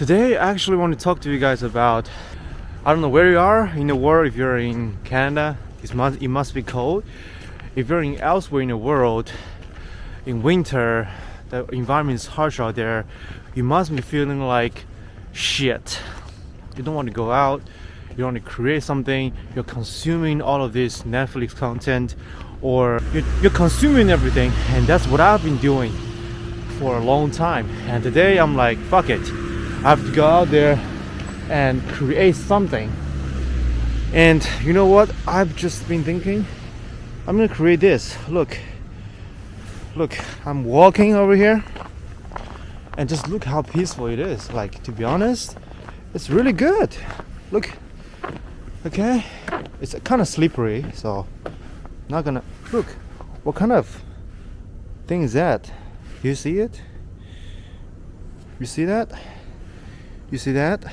Today I actually want to talk to you guys about, I don't know where you are in the world. If you're in Canada, it must be cold. If you're in elsewhere in the world, in winter, the environment is harsh out there. You must be feeling like shit. You don't want to go out. You want to create something. You're consuming all of this Netflix content, or you're consuming everything, and that's what I've been doing for a long time. And today I'm like, fuck it. I have to go out there and create something. And you know what? I've just been thinking, I'm gonna create this. Look, I'm walking over here, and just look how peaceful it is. Like, to be honest, it's really good. Look, okay, it's kind of slippery, so not gonna look. What kind of thing is that? You see it? You see that? You see that?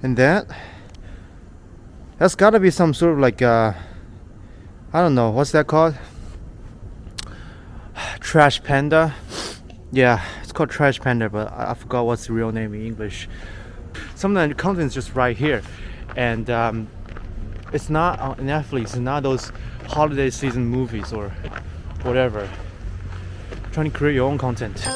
And that? That's gotta be some sort of like I don't know, what's that called? Trash panda? Yeah, it's called trash panda, but I forgot what's the real name in English. Some of the content's just right here, and it's not on Netflix. It's not those holiday season movies or whatever. Trying to create your own content.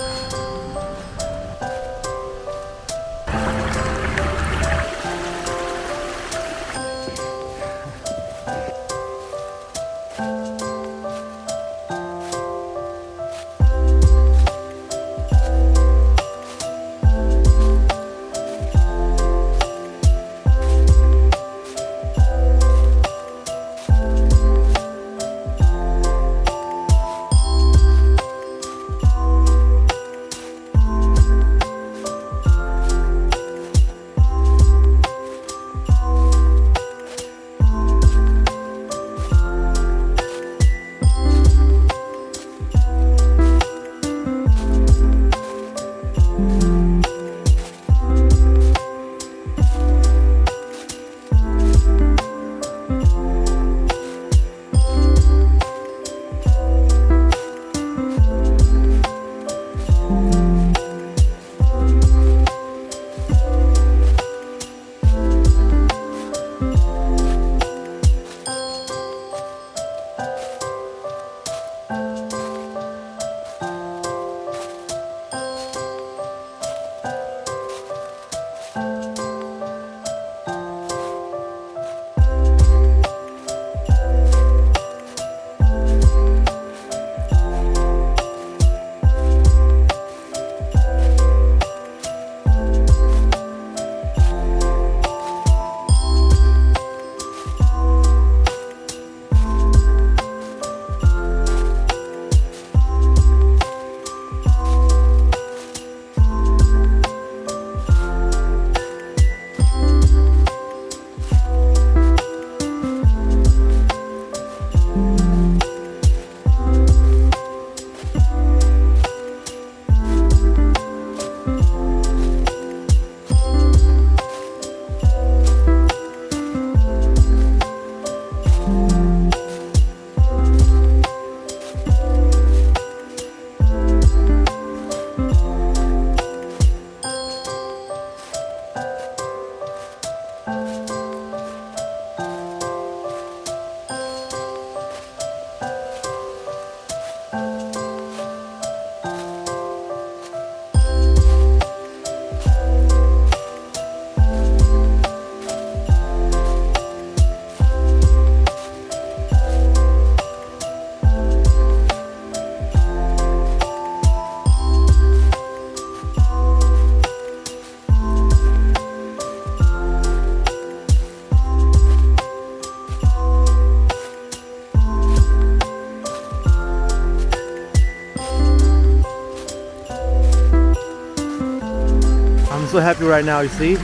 I'm so happy right now, you see?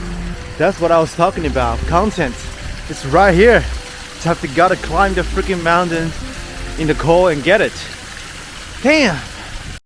That's what I was talking about, content. It's right here. Just gotta climb the freaking mountain in the cold and get it. Damn!